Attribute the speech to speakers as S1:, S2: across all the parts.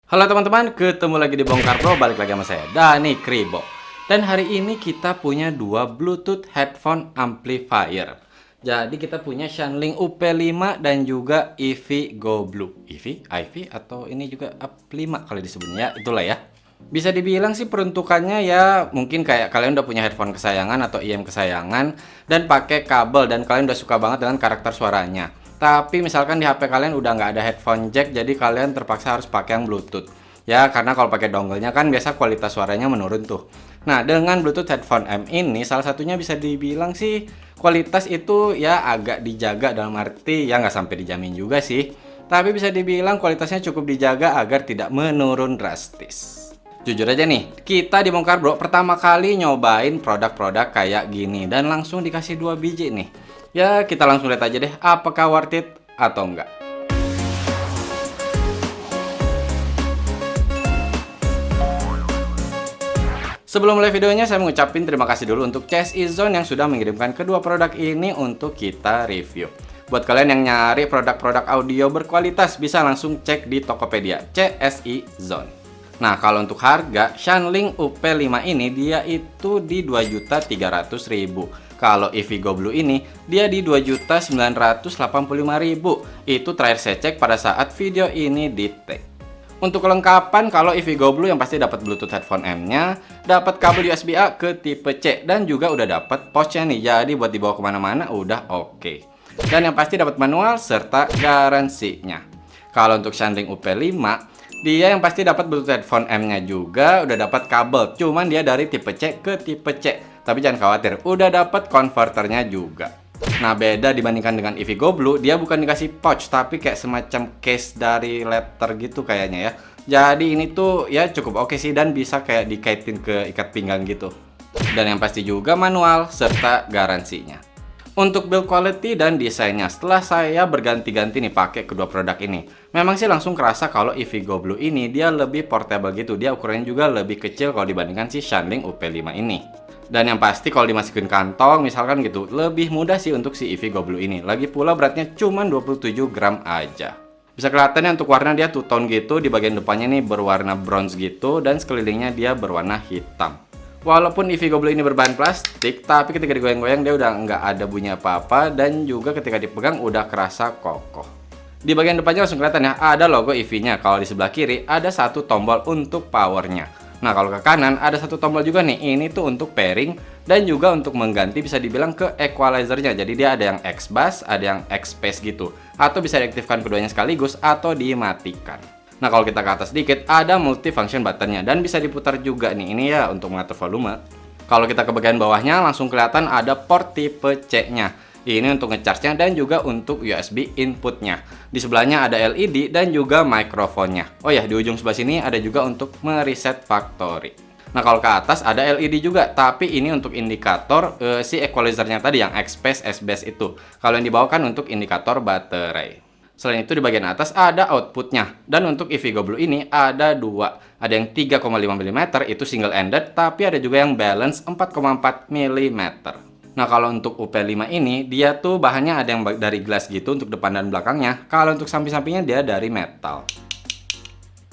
S1: Halo teman-teman, ketemu lagi di Bongkar Bro, balik lagi sama saya, Dani Kribo. Dan hari ini kita punya dua Bluetooth headphone amplifier. Jadi kita punya Shanling UP5 dan juga Eevee Go Blue. Eevee atau ini juga UP5 kalau disebutnya, itulah ya. Bisa dibilang sih peruntukannya ya mungkin kayak kalian udah punya headphone kesayangan atau IM kesayangan dan pakai kabel dan kalian udah suka banget dengan karakter suaranya. Tapi misalkan di HP kalian udah nggak ada headphone jack, jadi kalian terpaksa harus pakai yang Bluetooth. Ya, karena kalau pakai dongle-nya kan biasa kualitas suaranya menurun tuh. Nah, dengan Bluetooth headphone M ini salah satunya bisa dibilang sih kualitas itu ya agak dijaga, dalam arti ya nggak sampai dijamin juga sih. Tapi bisa dibilang kualitasnya cukup dijaga agar tidak menurun drastis. Jujur aja nih, kita di Bongkar Bro pertama kali nyobain produk-produk kayak gini dan langsung dikasih 2 biji nih. Ya, kita langsung lihat aja deh apakah worth it atau enggak. Sebelum mulai videonya, saya mengucapkan terima kasih dulu untuk CSI Zone yang sudah mengirimkan kedua produk ini untuk kita review. Buat kalian yang nyari produk-produk audio berkualitas, bisa langsung cek di Tokopedia CSI Zone. Nah, kalau untuk harga, Shanling UP5 ini dia itu di 2.300.000. Kalau Eevee Go Blue ini, dia di 2.985.000. Itu terakhir saya cek pada saat video ini di tag. Untuk kelengkapan, kalau Eevee Go Blue yang pasti dapat Bluetooth headphone M-nya, dapat kabel USB-A ke tipe C, dan juga udah dapat pouch-nya nih, jadi buat dibawa kemana-mana udah oke. Dan yang pasti dapat manual serta garansinya. Kalau untuk Shanling UP5, dia yang pasti dapat Bluetooth headphone M-nya juga, udah dapat kabel, cuman dia dari tipe C ke tipe C. Tapi jangan khawatir, udah dapat konverternya juga. Nah, beda dibandingkan dengan Eevee Go Blue, dia bukan dikasih pouch, tapi kayak semacam case dari letter gitu kayaknya ya. Jadi ini tuh ya cukup oke sih dan bisa kayak dikaitin ke ikat pinggang gitu. Dan yang pasti juga manual serta garansinya. Untuk build quality dan desainnya, setelah saya berganti-ganti nih pakai kedua produk ini, memang sih langsung kerasa kalau Eevee Go Blue ini dia lebih portable gitu. Dia ukurannya juga lebih kecil kalau dibandingkan si Shanling UP5 ini. Dan yang pasti kalau dimasukin kantong misalkan gitu, lebih mudah sih untuk si Eevee Go Blue ini. Lagi pula beratnya cuma 27 gram aja. Bisa kelihatannya untuk warna dia two tone gitu, di bagian depannya nih berwarna bronze gitu, dan sekelilingnya dia berwarna hitam. Walaupun Eevee Go Blue ini berbahan plastik, tapi ketika digoyang-goyang dia udah nggak ada bunyi apa-apa, dan juga ketika dipegang udah kerasa kokoh. Di bagian depannya langsung kelihatan ya, ada logo Eevee-nya. Kalau di sebelah kiri ada satu tombol untuk powernya. Nah, kalau ke kanan ada satu tombol juga nih, ini tuh untuk pairing dan juga untuk mengganti bisa dibilang ke equalizer-nya. Jadi dia ada yang X-Bass, ada yang X-Pace gitu. Atau bisa diaktifkan keduanya sekaligus atau dimatikan. Nah, kalau kita ke atas dikit ada multifunction button-nya dan bisa diputar juga nih. Ini ya untuk mengatur volume. Kalau kita ke bagian bawahnya langsung kelihatan ada port tipe C-nya. Ini untuk ngecharge-nya dan juga untuk USB input-nya. Di sebelahnya ada LED dan juga mikrofonnya. Oh ya, di ujung sebelah sini ada juga untuk mereset factory. Nah, kalau ke atas ada LED juga, tapi ini untuk indikator si equalizer-nya tadi yang X-Pace, S-Bass itu. Kalau yang dibawakan untuk indikator baterai. Selain itu di bagian atas ada outputnya. Dan untuk Eevee Go Blue ini ada dua. Ada yang 3,5 mm itu single ended, tapi ada juga yang balance 4,4 mm. Nah, kalau untuk UP5 ini, dia tuh bahannya ada yang dari glass gitu untuk depan dan belakangnya. Kalau untuk samping-sampingnya dia dari metal.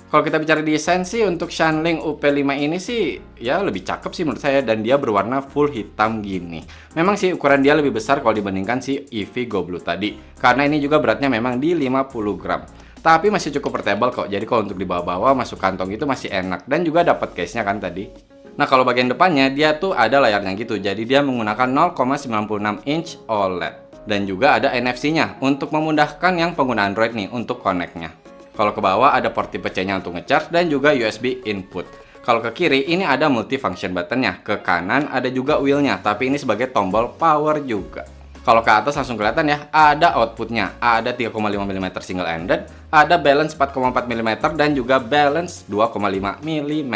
S1: Kalau kita bicara desain sih, untuk Shanling UP5 ini sih ya lebih cakep sih menurut saya. Dan dia berwarna full hitam gini. Memang sih ukuran dia lebih besar kalau dibandingkan si Eevee Go Blue tadi. Karena ini juga beratnya memang di 50 gram. Tapi masih cukup portable kok. Jadi kalau untuk dibawa-bawa masuk kantong itu masih enak. Dan juga dapat case-nya kan tadi. Nah, kalau bagian depannya dia tuh ada layarnya gitu. Jadi dia menggunakan 0,96 inch OLED. Dan juga ada NFC-nya untuk memudahkan yang pengguna Android nih untuk connect-nya. Kalau ke bawah ada port tipe C-nya untuk ngecharge dan juga USB input. Kalau ke kiri ini ada multifunction button-nya. Ke kanan ada juga wheel-nya, tapi ini sebagai tombol power juga. Kalau ke atas langsung kelihatan ya, ada outputnya. Ada 3,5 mm single ended, ada balance 4,4 mm dan juga balance 2,5 mm.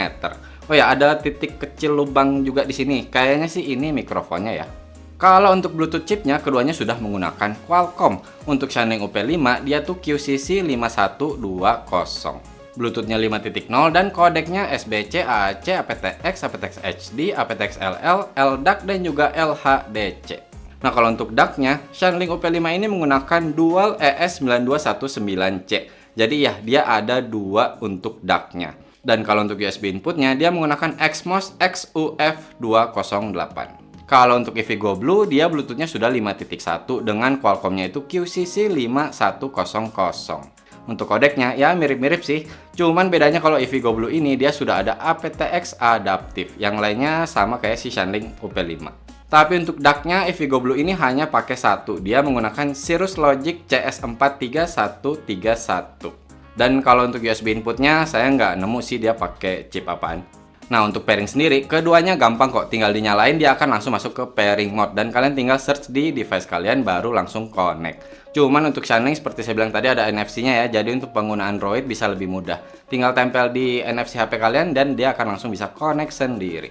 S1: Oh ya, ada titik kecil lubang juga di sini. Kayaknya sih ini mikrofonnya ya. Kalau untuk Bluetooth chipnya, keduanya sudah menggunakan Qualcomm. Untuk Shanling UP5, dia tuh QCC 5120. Bluetooth-nya 5.0 dan kodeknya SBC, AAC, aptX, aptX HD, aptX LL, LDAC, dan juga LHDC. Nah, kalau untuk DAC-nya, Shanling UP5 ini menggunakan dual ES9219C. Jadi ya, dia ada dua untuk DAC-nya. Dan kalau untuk USB inputnya, dia menggunakan Exmos XUF208. Kalau untuk Evigo Blue, dia Bluetooth-nya sudah 5.1 dengan Qualcomm-nya itu QCC 5100. Untuk kodeknya, ya mirip-mirip sih. Cuman bedanya kalau Evigo Blue ini, dia sudah ada aptX adaptif. Yang lainnya sama kayak si Shanling UP5. Tapi untuk DAC-nya, Evigo Blue ini hanya pakai satu. Dia menggunakan Cirrus Logic CS43131. Dan kalau untuk USB inputnya, saya nggak nemu sih dia pakai chip apaan. Nah, untuk pairing sendiri, keduanya gampang kok. Tinggal dinyalain, dia akan langsung masuk ke pairing mode. Dan kalian tinggal search di device kalian, baru langsung connect. Cuman untuk Shanling, seperti saya bilang tadi, ada NFC-nya ya. Jadi untuk pengguna Android bisa lebih mudah. Tinggal tempel di NFC HP kalian, dan dia akan langsung bisa connect sendiri.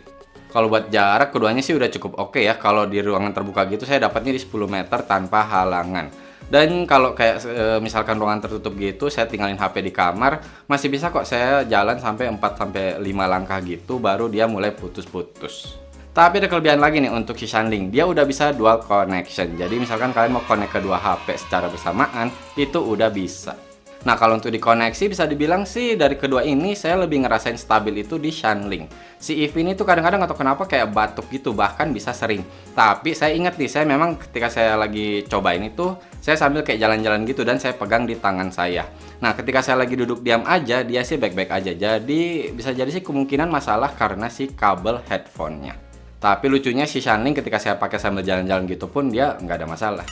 S1: Kalau buat jarak, keduanya sih udah cukup oke ya. Kalau di ruangan terbuka gitu, saya dapatnya di 10 meter tanpa halangan. Dan kalau kayak misalkan ruangan tertutup gitu, saya tinggalin HP di kamar, masih bisa kok saya jalan sampai 4-5 langkah gitu, baru dia mulai putus-putus. Tapi ada kelebihan lagi nih untuk si Shanling, dia udah bisa dual connection. Jadi misalkan kalian mau connect ke dua HP secara bersamaan, itu udah bisa. Nah, kalau untuk dikoneksi bisa dibilang sih dari kedua ini saya lebih ngerasain stabil itu di Shanling. Si Eve ini tuh kadang-kadang atau kenapa kayak batuk gitu, bahkan bisa sering. Tapi saya ingat nih, saya memang ketika saya lagi cobain itu, saya sambil kayak jalan-jalan gitu dan saya pegang di tangan saya. Nah, ketika saya lagi duduk diam aja, dia sih baik-baik aja. Jadi bisa jadi sih kemungkinan masalah karena si kabel headphone-nya. Tapi lucunya si Shanling ketika saya pakai sambil jalan-jalan gitu pun dia nggak ada masalah.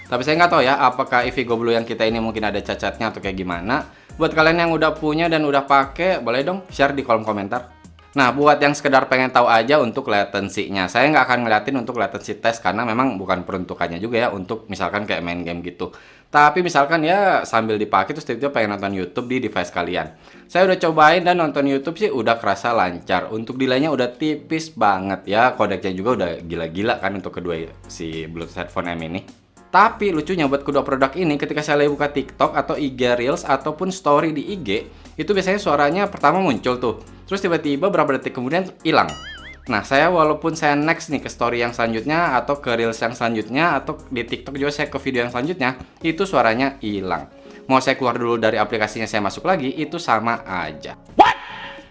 S1: Tapi saya nggak tahu ya, apakah Evigo Blue yang kita ini mungkin ada cacatnya atau kayak gimana. Buat kalian yang udah punya dan udah pakai, boleh dong share di kolom komentar. Nah, buat yang sekedar pengen tahu aja untuk latency-nya, saya nggak akan ngeliatin untuk latency test karena memang bukan peruntukannya juga ya untuk misalkan kayak main game gitu. Tapi misalkan ya sambil dipakai terus tiba-tiba pengen nonton YouTube di device kalian. Saya udah cobain dan nonton YouTube sih udah kerasa lancar. Untuk delay-nya udah tipis banget ya, kodeknya juga udah gila-gila kan untuk kedua si Bluetooth headphone M ini. Tapi lucunya buat kedua produk ini, ketika saya lagi buka TikTok atau IG Reels ataupun story di IG, itu biasanya suaranya pertama muncul tuh. Terus tiba-tiba berapa detik kemudian hilang. Nah, saya walaupun saya next nih ke story yang selanjutnya atau ke Reels yang selanjutnya atau di TikTok juga saya ke video yang selanjutnya, itu suaranya hilang. Mau saya keluar dulu dari aplikasinya saya masuk lagi, itu sama aja.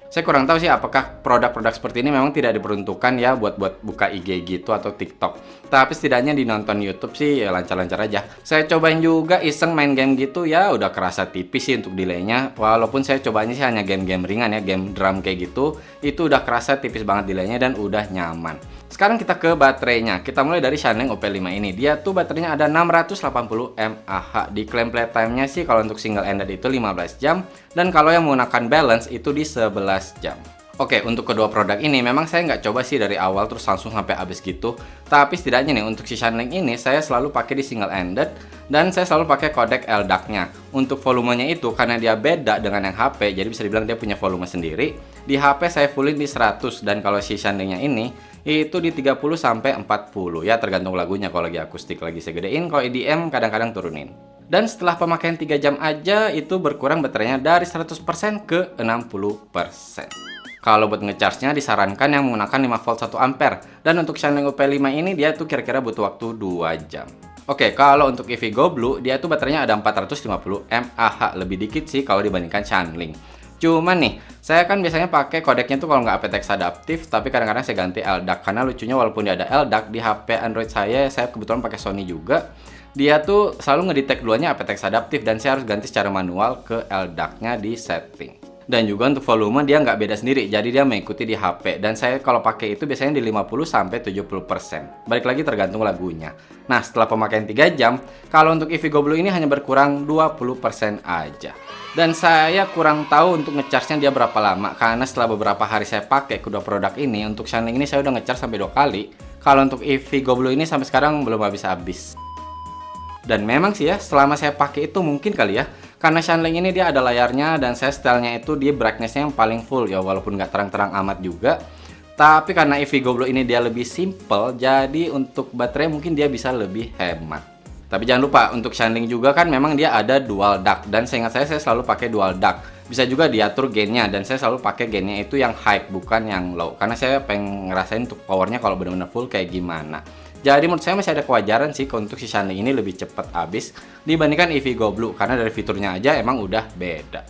S1: Saya kurang tahu sih apakah produk-produk seperti ini memang tidak diperuntukkan ya buat buka IG gitu atau TikTok. Tapi setidaknya di nonton YouTube sih ya lancar-lancar aja. Saya cobain juga iseng main game gitu ya udah kerasa tipis sih untuk delaynya. Walaupun saya cobanya sih hanya game-game ringan ya, game drum kayak gitu. Itu udah kerasa tipis banget delaynya dan udah nyaman. Sekarang kita ke baterainya. Kita mulai dari Shanling UP5 ini. Dia tuh baterainya ada 680 mAh. Di claim playtime-nya sih kalau untuk single ended itu 15 jam. Dan kalau yang menggunakan balance itu di 11 jam. Oke, untuk kedua produk ini memang saya nggak coba sih dari awal terus langsung sampai habis gitu. Tapi setidaknya nih untuk si Shanling ini saya selalu pakai di single ended. Dan saya selalu pakai kodek LDAC-nya. Untuk volumenya itu karena dia beda dengan yang HP, jadi bisa dibilang dia punya volume sendiri. Di HP saya fullin di 100 dan kalau si Shanling-nya ini itu di 30 sampai 40 ya, tergantung lagunya. Kalau lagi akustik lagi saya gedein, kalau EDM kadang-kadang turunin. Dan setelah pemakaian 3 jam aja itu berkurang baterainya dari 100% ke 60%. Kalau buat ngecharge-nya disarankan yang menggunakan 5 volt 1 ampere. Dan untuk Shanling UP5 ini dia tuh kira-kira butuh waktu 2 jam. Oke, kalau untuk Evigo Blue dia tuh baterainya ada 450 mAh, lebih dikit sih kalau dibandingkan Shanling. Cuman nih, saya kan biasanya pakai kodeknya tuh kalau nggak aptX adaptif, tapi kadang-kadang saya ganti LDAC. Karena lucunya walaupun dia ada LDAC di HP Android saya kebetulan pakai Sony juga. Dia tuh selalu ngedetect dulunya aptX adaptif dan saya harus ganti secara manual ke LDAC-nya di setting. Dan juga untuk volume dia nggak beda sendiri, jadi dia mengikuti di HP. Dan saya kalau pakai itu biasanya di 50-70%. Balik lagi tergantung lagunya. Nah, setelah pemakaian 3 jam, kalau untuk Evigo Blue ini hanya berkurang 20% aja. Dan saya kurang tahu untuk ngecharge-nya dia berapa lama, karena setelah beberapa hari saya pakai kedua produk ini, untuk Shanling ini saya udah ngecharge sampai 2 kali. Kalau untuk Evigo Blue ini sampai sekarang belum habis-habis. Dan memang sih ya, selama saya pakai itu mungkin kali ya, karena Shanling ini dia ada layarnya dan saya stylenya itu di brightness-nya yang paling full ya, walaupun nggak terang-terang amat juga. Tapi karena Evigo Blue ini dia lebih simple, jadi untuk baterai mungkin dia bisa lebih hemat. Tapi jangan lupa untuk Shanling juga kan memang dia ada dual DAC, dan seingat saya selalu pakai dual DAC. Bisa juga diatur gainnya, dan saya selalu pakai gainnya itu yang high bukan yang low, karena saya pengen ngerasain untuk powernya kalau benar-benar full kayak gimana. Jadi menurut saya masih ada kewajaran sih untuk si Shanling ini lebih cepat habis dibandingkan Evigo Blue karena dari fiturnya aja emang udah beda.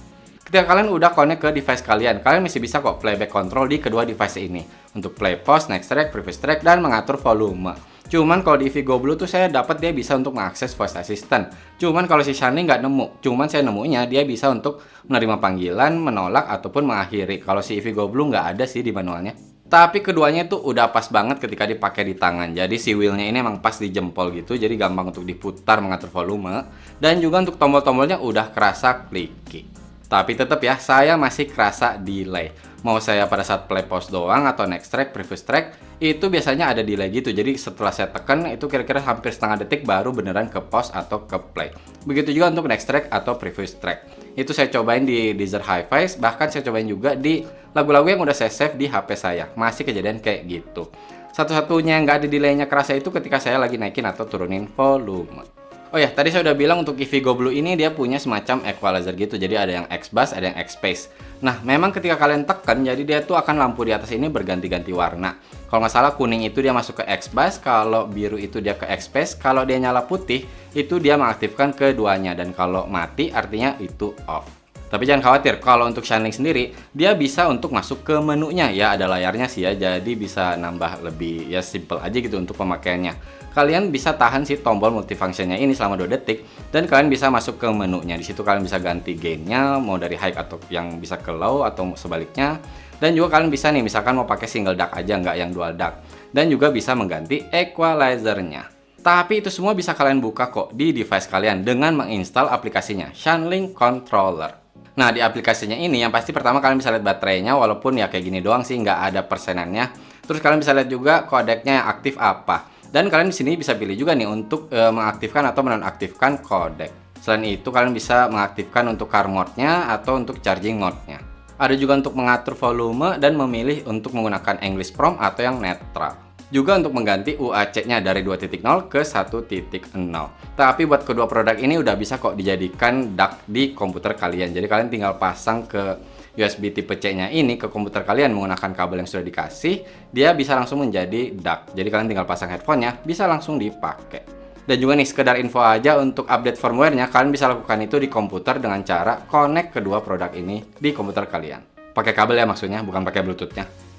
S1: Ketika kalian udah connect ke device kalian masih bisa kok playback control di kedua device ini untuk play pause, next track, previous track, dan mengatur volume. Cuman kalau di Evigo Blue tuh saya dapat dia bisa untuk mengakses voice assistant. Cuman kalau si Shanling nggak nemu. Cuman saya nemunya dia bisa untuk menerima panggilan, menolak, ataupun mengakhiri. Kalau si Evigo Blue nggak ada sih di manualnya. Tapi keduanya tuh udah pas banget ketika dipakai di tangan. Jadi si wheelnya ini emang pas di jempol gitu. Jadi gampang untuk diputar mengatur volume. Dan juga untuk tombol-tombolnya udah kerasa clicky. Tapi tetap ya, saya masih kerasa delay. Mau saya pada saat play pause doang atau next track, previous track, itu biasanya ada delay gitu. Jadi setelah saya tekan, itu kira-kira hampir setengah detik baru beneran ke pause atau ke play. Begitu juga untuk next track atau previous track. Itu saya cobain di Deezer Hi-Fi, bahkan saya cobain juga di lagu-lagu yang udah saya save di HP saya. Masih kejadian kayak gitu. Satu-satunya yang nggak ada delaynya kerasa itu ketika saya lagi naikin atau turunin volume. Oh ya, tadi saya udah bilang untuk Evigo Blue ini dia punya semacam equalizer gitu. Jadi ada yang X-Bass, ada yang X-Space. Nah, memang ketika kalian tekan, jadi dia tuh akan lampu di atas ini berganti-ganti warna. Kalau nggak salah kuning itu dia masuk ke X-Bass, kalau biru itu dia ke X-Space, kalau dia nyala putih, itu dia mengaktifkan keduanya. Dan kalau mati artinya itu off. Tapi jangan khawatir, kalau untuk Shanling sendiri, dia bisa untuk masuk ke menunya. Ya, ada layarnya sih ya, jadi bisa nambah lebih ya simple aja gitu untuk pemakaiannya. Kalian bisa tahan si tombol multifunctionnya ini selama 2 detik, dan kalian bisa masuk ke menunya. Di situ kalian bisa ganti gainnya, mau dari high atau yang bisa ke low atau sebaliknya. Dan juga kalian bisa nih, misalkan mau pakai single DUC aja, nggak yang dual DUC. Dan juga bisa mengganti equalizernya. Tapi itu semua bisa kalian buka kok di device kalian dengan menginstal aplikasinya, Shanling Controller. Nah, di aplikasinya ini yang pasti pertama kalian bisa lihat baterainya, walaupun ya kayak gini doang sih, nggak ada persenannya. Terus kalian bisa lihat juga kodeknya yang aktif apa. Dan kalian di sini bisa pilih juga nih untuk mengaktifkan atau menonaktifkan kodek. Selain itu kalian bisa mengaktifkan untuk car mode-nya atau untuk charging mode-nya. Ada juga untuk mengatur volume dan memilih untuk menggunakan English Prom atau yang netral. Juga untuk mengganti UAC-nya dari 2.0 ke 1.0. Tapi buat kedua produk ini udah bisa kok dijadikan DUC di komputer kalian. Jadi kalian tinggal pasang ke USB tipe C-nya ini ke komputer kalian menggunakan kabel yang sudah dikasih, dia bisa langsung menjadi DUC. Jadi kalian tinggal pasang headphone-nya, bisa langsung dipakai. Dan juga nih, sekedar info aja untuk update firmware-nya, kalian bisa lakukan itu di komputer dengan cara connect kedua produk ini di komputer kalian. Pakai kabel ya maksudnya, bukan pakai Bluetooth-nya.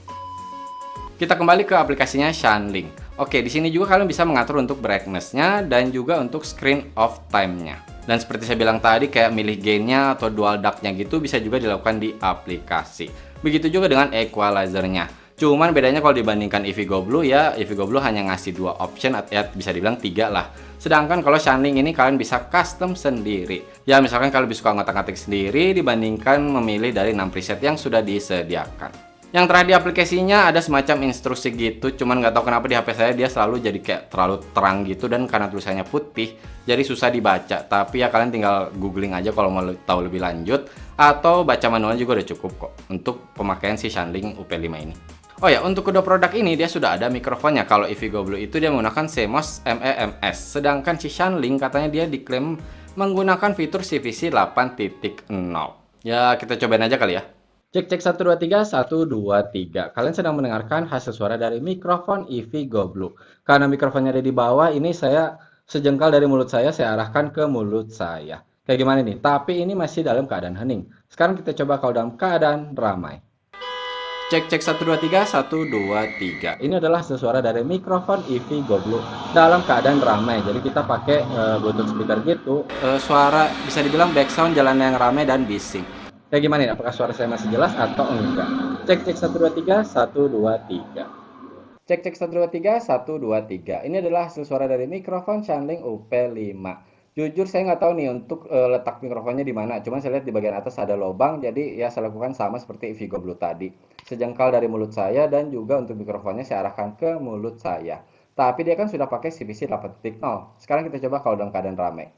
S1: Kita kembali ke aplikasinya Shanling. Oke, di sini juga kalian bisa mengatur untuk brightness-nya dan juga untuk screen off time-nya. Dan seperti saya bilang tadi, kayak milih gain-nya atau dual DUC-nya gitu bisa juga dilakukan di aplikasi. Begitu juga dengan equalizer-nya. Cuman bedanya kalau dibandingkan Evigo Blue ya, Evigo Blue hanya ngasih 2 option, ya bisa dibilang 3 lah. Sedangkan kalau Shanling ini kalian bisa custom sendiri. Ya misalkan kalian lebih suka ngotak-ngatik sendiri dibandingkan memilih dari 6 preset yang sudah disediakan. Yang terakhir di aplikasinya ada semacam instruksi gitu, cuman nggak tahu kenapa di HP saya dia selalu jadi kayak terlalu terang gitu, dan karena tulisannya putih jadi susah dibaca. Tapi ya kalian tinggal googling aja kalau mau tahu lebih lanjut, atau baca manualnya juga udah cukup kok untuk pemakaian si Shanling UP5 ini. Oh ya, untuk kedua produk ini dia sudah ada mikrofonnya. Kalau Evigo Blue itu dia menggunakan CMOS MEMS, sedangkan si Shanling katanya dia diklaim menggunakan fitur CVC 8.0. Ya kita cobain aja kali ya. Cek cek 1 2 3 1 2 3. Kalian sedang mendengarkan hasil suara dari mikrofon Evigo Blue. Karena mikrofonnya ada di bawah, ini saya sejengkal dari mulut saya arahkan ke mulut saya. Kayak gimana nih? Tapi ini masih dalam keadaan hening. Sekarang kita coba kalau dalam keadaan ramai. Cek cek 1 2 3 1 2 3. Ini adalah hasil suara dari mikrofon Evigo Blue dalam keadaan ramai. Jadi kita pakai Bluetooth speaker gitu. Suara bisa dibilang background jalan yang ramai dan bising. Kayak gimana nih? Apakah suara saya masih jelas atau enggak? Cek cek 1 2 3 1 2 3. Cek cek 1 2 3 1 2 3. Ini adalah hasil suara dari mikrofon Shanling UP5. Jujur saya nggak tahu nih untuk letak mikrofonnya di mana. Cuman saya lihat di bagian atas ada lubang, jadi ya saya lakukan sama seperti Evigo Blue tadi. Sejengkal dari mulut saya, dan juga untuk mikrofonnya saya arahkan ke mulut saya. Tapi dia kan sudah pakai CVC 8.0. Sekarang kita coba kalau dalam keadaan ramai.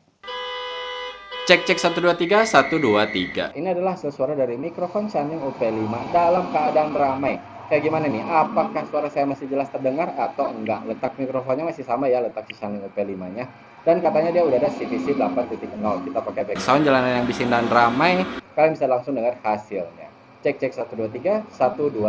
S1: Cek cek 1 2 3 1 2 3. Ini adalah hasil suara dari mikrofon Shanling UP5 dalam keadaan ramai. Kayak gimana nih? Apakah suara saya masih jelas terdengar atau enggak? Letak mikrofonnya masih sama ya, letak si Shanling UP5-nya. Dan katanya dia udah ada CVC 8.0. Kita pakai back sound jalanan yang bising dan ramai. Kalian bisa langsung dengar hasilnya. Cek cek 1 2 3 1 2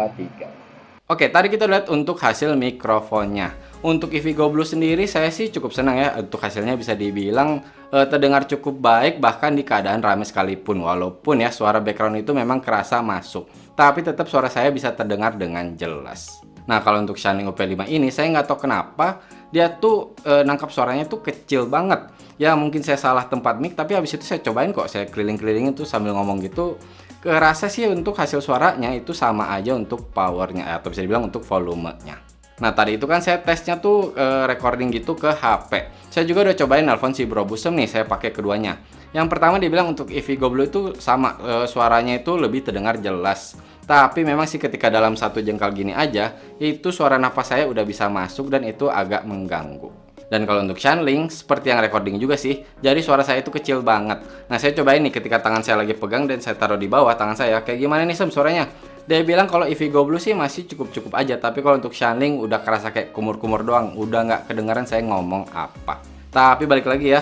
S1: 3. Oke, tadi kita lihat untuk hasil mikrofonnya. Untuk Evigo Blue sendiri saya sih cukup senang ya, untuk hasilnya bisa dibilang terdengar cukup baik bahkan di keadaan ramai sekalipun. Walaupun ya suara background itu memang kerasa masuk, tapi tetap suara saya bisa terdengar dengan jelas. Nah, kalau untuk Shanling UP5 ini saya nggak tahu kenapa dia tuh nangkap suaranya tuh kecil banget. Ya mungkin saya salah tempat mic, tapi habis itu saya cobain kok, saya keliling-kelilingin tuh sambil ngomong gitu. Kerasa sih untuk hasil suaranya itu sama aja untuk powernya, atau bisa dibilang untuk volumenya. Nah, tadi itu kan saya tesnya tuh recording gitu ke HP. Saya juga udah cobain nelpon si Bro Busem nih, saya pakai keduanya. Yang pertama dia bilang untuk Evigo Blue itu sama, suaranya itu lebih terdengar jelas. Tapi memang sih ketika dalam satu jengkal gini aja, itu suara nafas saya udah bisa masuk dan itu agak mengganggu. Dan kalau untuk Shanling, seperti yang recording juga sih, jadi suara saya itu kecil banget. Nah, saya cobain nih ketika tangan saya lagi pegang dan saya taruh di bawah tangan saya. Kayak gimana nih Sem suaranya? Dia bilang kalau Evigo Blue sih masih cukup-cukup aja, tapi kalau untuk Shanling udah kerasa kayak kumur-kumur doang, udah nggak kedengaran saya ngomong apa. Tapi balik lagi ya,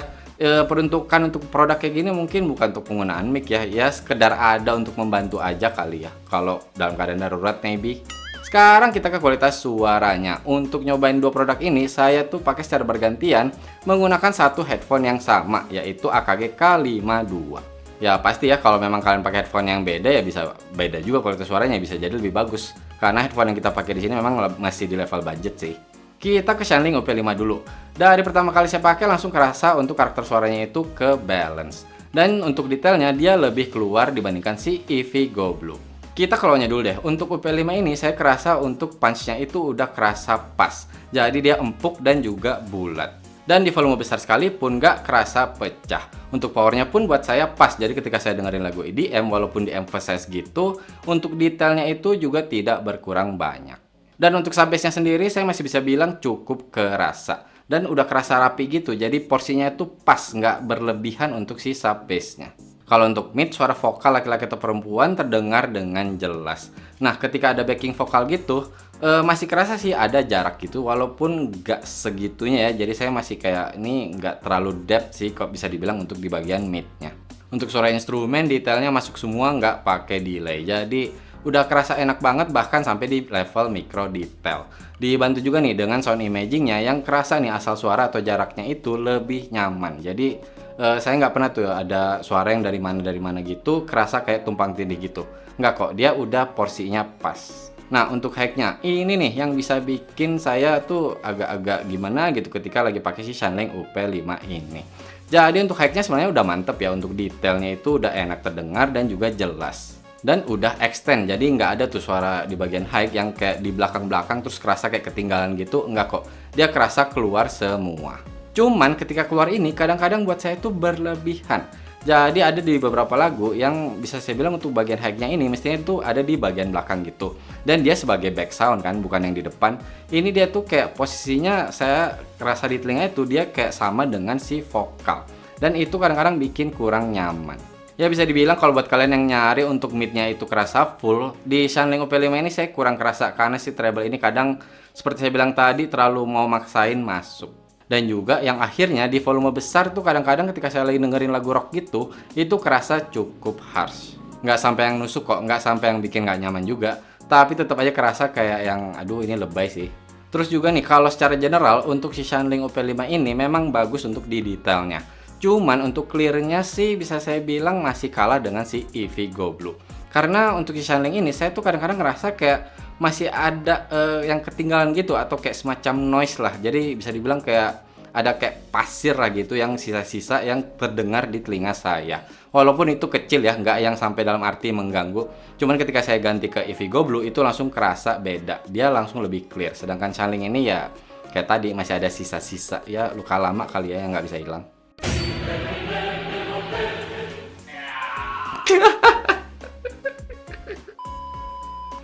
S1: peruntukan untuk produk kayak gini mungkin bukan untuk penggunaan mic ya sekedar ada untuk membantu aja kali ya, kalau dalam keadaan darurat maybe. Sekarang kita ke kualitas suaranya. Untuk nyobain dua produk ini, saya tuh pakai secara bergantian menggunakan satu headphone yang sama, yaitu AKG K52. Ya pasti ya, kalau memang kalian pakai headphone yang beda ya bisa beda juga kualitas suaranya, bisa jadi lebih bagus. Karena headphone yang kita pakai di sini memang masih di level budget sih. Kita ke Shanling UP5 dulu. Dari pertama kali saya pakai langsung kerasa untuk karakter suaranya itu ke balance. Dan untuk detailnya dia lebih keluar dibandingkan si Evigo Blue. Kita keluarnya dulu deh. Untuk UP5 ini saya kerasa untuk punch-nya itu udah kerasa pas. Jadi dia empuk dan juga bulat. Dan di volume besar sekalipun nggak kerasa pecah. Untuk powernya pun buat saya pas. Jadi ketika saya dengerin lagu EDM walaupun di emphasize gitu, untuk detailnya itu juga tidak berkurang banyak. Dan untuk sub bass-nya sendiri saya masih bisa bilang cukup kerasa. Dan udah kerasa rapi gitu. Jadi porsinya itu pas, nggak berlebihan untuk si sub bass-nya. Kalau untuk mid, suara vokal laki-laki atau perempuan terdengar dengan jelas. Nah, ketika ada backing vokal gitu, masih kerasa sih ada jarak gitu, walaupun nggak segitunya ya. Jadi saya masih kayak, ini nggak terlalu depth sih, kok bisa dibilang untuk di bagian midnya. Untuk suara instrumen, detailnya masuk semua, nggak pakai delay. Jadi, udah kerasa enak banget, bahkan sampai di level micro detail. Dibantu juga nih dengan sound imagingnya yang kerasa nih asal suara atau jaraknya itu lebih nyaman. Jadi, saya nggak pernah tuh ada suara yang dari mana gitu kerasa kayak tumpang tindih gitu. Nggak kok, dia udah porsinya pas. Nah, untuk hack-nya ini nih yang bisa bikin saya tuh agak-agak gimana gitu ketika lagi pakai si Shanling UP5 ini. Jadi untuk hack-nya sebenarnya udah mantep ya, untuk detailnya itu udah enak terdengar dan juga jelas. Dan udah extend, jadi nggak ada tuh suara di bagian high yang kayak di belakang-belakang terus kerasa kayak ketinggalan gitu, nggak kok. Dia kerasa keluar semua. Cuman ketika keluar ini kadang-kadang buat saya itu berlebihan. Jadi ada di beberapa lagu yang bisa saya bilang untuk bagian high-nya ini mestinya itu ada di bagian belakang gitu. Dan dia sebagai back sound kan, bukan yang di depan. Ini dia tuh kayak posisinya saya kerasa di telinga itu dia kayak sama dengan si vokal. Dan itu kadang-kadang bikin kurang nyaman. Ya bisa dibilang kalau buat kalian yang nyari untuk mid-nya itu kerasa full, di Shanling UP5 ini saya kurang kerasa karena si treble ini kadang seperti saya bilang tadi terlalu mau maksain masuk. Dan juga yang akhirnya di volume besar tuh kadang-kadang ketika saya lagi dengerin lagu rock gitu, itu kerasa cukup harsh. Nggak sampai yang nusuk kok, nggak sampai yang bikin nggak nyaman juga. Tapi tetap aja kerasa kayak yang, aduh ini lebay sih. Terus juga nih, kalau secara general untuk si Shanling UP5 ini memang bagus untuk di detailnya. Cuman untuk clearnya sih bisa saya bilang masih kalah dengan si Evigo Blue. Karena untuk si Shanling ini saya tuh kadang-kadang ngerasa kayak masih ada yang ketinggalan gitu atau kayak semacam noise lah. Jadi bisa dibilang kayak ada kayak pasir lah gitu yang sisa-sisa yang terdengar di telinga saya. Walaupun itu kecil ya, nggak yang sampai dalam arti mengganggu. Cuman ketika saya ganti ke Evigo Blue itu langsung kerasa beda. Dia langsung lebih clear. Sedangkan Shanling ini ya kayak tadi masih ada sisa-sisa. Ya luka lama kali ya yang nggak bisa hilang.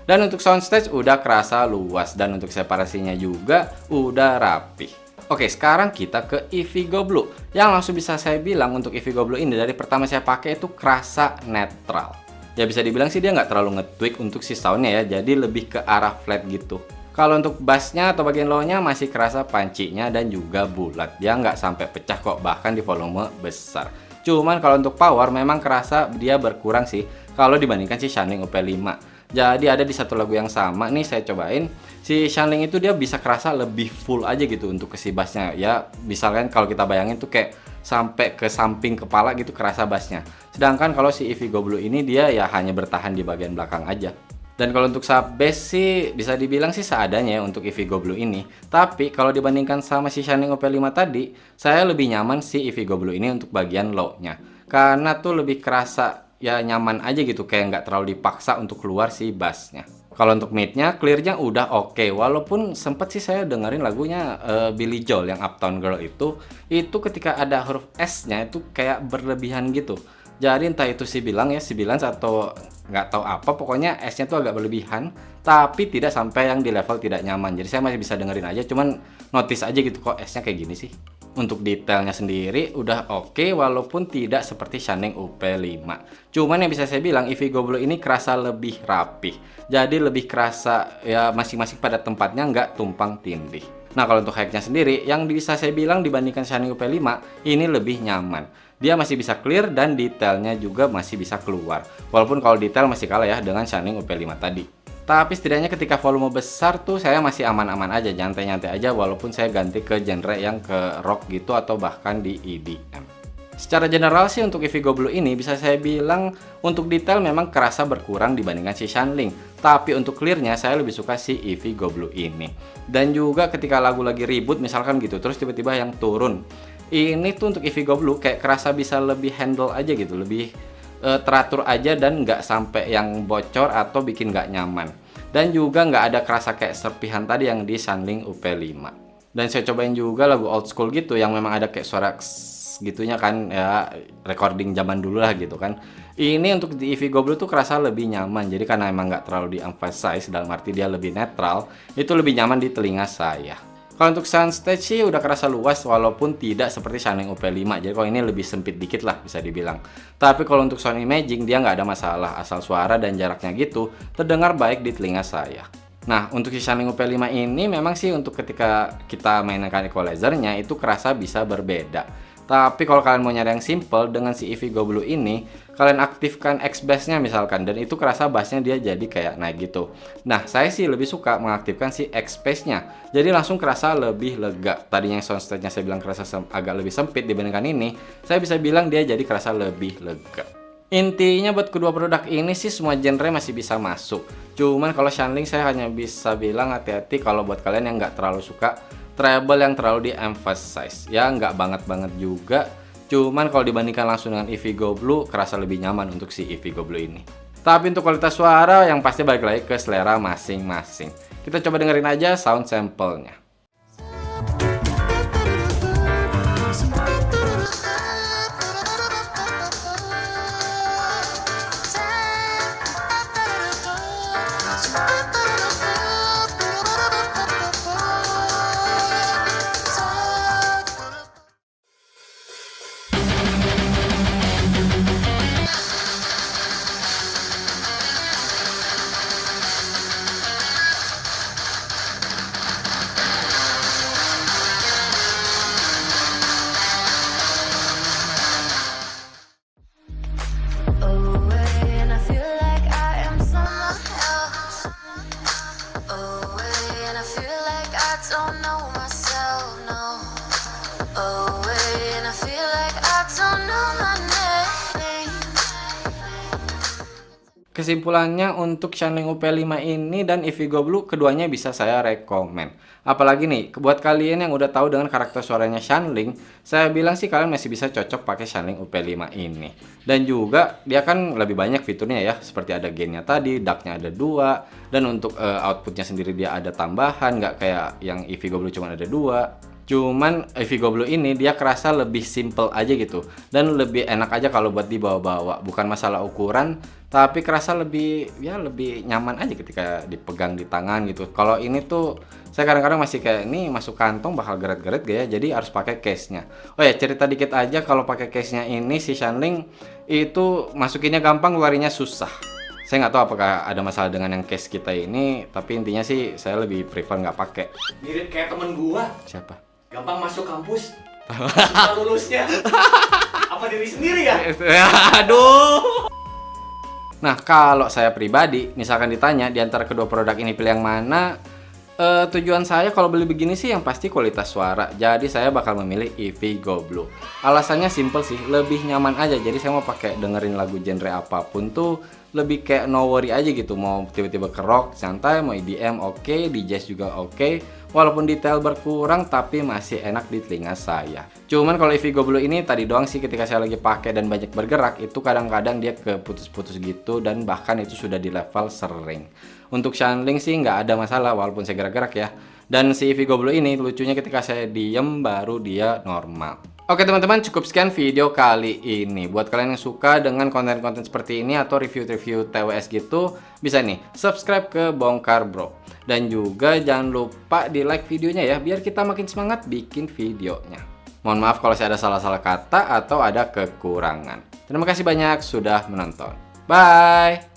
S1: Dan untuk soundstage udah kerasa luas dan untuk separasinya juga udah rapi. Oke, sekarang kita ke Evigo Blue. Yang langsung bisa saya bilang untuk Evigo Blue ini dari pertama saya pakai itu kerasa netral. Ya bisa dibilang sih dia nggak terlalu nge-tweak untuk si soundnya ya, jadi lebih ke arah flat gitu. Kalau untuk bassnya atau bagian low-nya masih kerasa pancinya dan juga bulat. Dia nggak sampai pecah kok, bahkan di volume besar. Cuman kalau untuk power memang kerasa dia berkurang sih kalau dibandingkan si Shanling UP5. Jadi ada di satu lagu yang sama nih saya cobain, si Shanling itu dia bisa kerasa lebih full aja gitu untuk ke si bassnya. Ya misalkan kalau kita bayangin tuh kayak sampai ke samping kepala gitu kerasa bassnya. Sedangkan kalau si Evigo Blue ini dia ya hanya bertahan di bagian belakang aja. Dan kalau untuk sub bass sih bisa dibilang sih seadanya ya untuk Evigo Blue ini. Tapi kalau dibandingkan sama si Shanling OP5 tadi, saya lebih nyaman si Evigo Blue ini untuk bagian low-nya. Karena tuh lebih kerasa ya nyaman aja gitu, kayak nggak terlalu dipaksa untuk keluar si bassnya. Kalau untuk mid-nya, clear-nya udah oke. Walaupun sempet sih saya dengerin lagunya Billy Joel yang Uptown Girl itu ketika ada huruf S-nya itu kayak berlebihan gitu. Jadi entah itu si Bilans atau nggak tahu apa, pokoknya S-nya tuh agak berlebihan, tapi tidak sampai yang di level tidak nyaman. Jadi saya masih bisa dengerin aja, cuman notice aja gitu kok S-nya kayak gini sih. Untuk detailnya sendiri udah oke, walaupun tidak seperti Shanling UP5. Cuman yang bisa saya bilang Evigo Blue ini kerasa lebih rapih. Jadi lebih kerasa ya masing-masing pada tempatnya, nggak tumpang tindih. Nah kalau untuk hack-nya sendiri, yang bisa saya bilang dibandingkan Shanling UP5 ini lebih nyaman. Dia masih bisa clear dan detailnya juga masih bisa keluar. Walaupun kalau detail masih kalah ya dengan Shanling UP5 tadi. Tapi setidaknya ketika volume besar tuh saya masih aman-aman aja, nyantai-nyantai aja walaupun saya ganti ke genre yang ke rock gitu atau bahkan di EDM. Secara general sih untuk Evigo Blue ini bisa saya bilang untuk detail memang kerasa berkurang dibandingkan si Shanling. Tapi untuk clearnya saya lebih suka si Evigo Blue ini. Dan juga ketika lagu lagi ribut misalkan gitu, terus tiba-tiba yang turun. Ini tuh untuk Evigo Blue kayak kerasa bisa lebih handle aja gitu, lebih teratur aja dan nggak sampai yang bocor atau bikin nggak nyaman. Dan juga nggak ada kerasa kayak serpihan tadi yang di Shanling UP5. Dan saya cobain juga lagu old school gitu yang memang ada kayak suara gitunya kan ya, recording zaman dulu lah gitu kan. Ini untuk di Evigo Blue tuh kerasa lebih nyaman. Jadi karena emang nggak terlalu di-emphasize, dalam arti dia lebih netral, itu lebih nyaman di telinga saya. Kalau untuk soundstage sih udah kerasa luas walaupun tidak seperti Shanling UP5. Jadi kalau ini lebih sempit dikit lah bisa dibilang. Tapi kalau untuk sound imaging dia nggak ada masalah, asal suara dan jaraknya gitu terdengar baik di telinga saya. Nah untuk si Shanling UP5 ini memang sih untuk ketika kita mainkan equalizernya itu kerasa bisa berbeda. Tapi kalau kalian mau nyari yang simple dengan si Evigo Blue ini, kalian aktifkan X-Bass-nya misalkan, dan itu kerasa bass-nya dia jadi kayak naik gitu. Nah, saya sih lebih suka mengaktifkan si X-Bass-nya, jadi langsung kerasa lebih lega. Tadinya yang soundstage-nya saya bilang kerasa agak lebih sempit dibandingkan ini, saya bisa bilang dia jadi kerasa lebih lega. Intinya buat kedua produk ini sih semua genre masih bisa masuk. Cuman kalau Shanling saya hanya bisa bilang hati-hati kalau buat kalian yang nggak terlalu suka treble yang terlalu di-emphasize. Ya nggak banget-banget juga. Cuman kalau dibandingkan langsung dengan Evigo Blue kerasa lebih nyaman untuk si Evigo Blue ini. Tapi untuk kualitas suara yang pasti balik lagi ke selera masing-masing. Kita coba dengerin aja sound sample-nya. Kesimpulannya untuk Shanling UP5 ini dan Evigo Blue keduanya bisa saya rekomen. Apalagi nih, buat kalian yang udah tahu dengan karakter suaranya Shanling, saya bilang sih kalian masih bisa cocok pakai Shanling UP5 ini. Dan juga dia kan lebih banyak fiturnya ya, seperti ada gainnya tadi, DAC-nya ada 2, dan untuk outputnya sendiri dia ada tambahan, nggak kayak yang Evigo Blue cuma ada 2. Cuman Evigo Blue ini dia kerasa lebih simple aja gitu dan lebih enak aja kalau buat dibawa-bawa. Bukan masalah ukuran, tapi kerasa lebih lebih nyaman aja ketika dipegang di tangan gitu. Kalau ini tuh saya kadang-kadang masih kayak ini masuk kantong bakal geret-geret gak ya, jadi harus pakai case-nya. Oh ya, cerita dikit aja kalau pakai case-nya ini si Shanling itu masukinnya gampang, keluarinnya susah. Saya nggak tahu apakah ada masalah dengan yang case kita ini, tapi intinya sih saya lebih prefer nggak pakai.
S2: Mirip kayak temen gua.
S1: Siapa?
S2: Gampang masuk kampus. Susah lulusnya. Apa diri sendiri ya?
S1: Aduh. Nah, kalau saya pribadi, misalkan ditanya di antara kedua produk ini pilih yang mana, tujuan saya kalau beli begini sih yang pasti kualitas suara. Jadi saya bakal memilih Evigo Blue. Alasannya simple sih, lebih nyaman aja. Jadi saya mau pakai dengerin lagu genre apapun tuh lebih kayak no worry aja gitu. Mau tiba-tiba ke rock santai, mau EDM oke, di jazz juga oke. Walaupun detail berkurang tapi masih enak di telinga saya. Cuman kalau Evigo Blue ini tadi doang sih ketika saya lagi pakai dan banyak bergerak itu kadang-kadang dia keputus-putus gitu dan bahkan itu sudah di level sering. Untuk shuntling sih nggak ada masalah walaupun saya gerak-gerak ya. Dan si Evigo Blue ini lucunya ketika saya diem baru dia normal. Oke teman-teman, cukup sekian video kali ini. Buat kalian yang suka dengan konten-konten seperti ini atau review-review TWS gitu, bisa nih subscribe ke Bongkar Bro. Dan juga jangan lupa di like videonya ya, biar kita makin semangat bikin videonya. Mohon maaf kalau saya ada salah-salah kata atau ada kekurangan. Terima kasih banyak sudah menonton. Bye!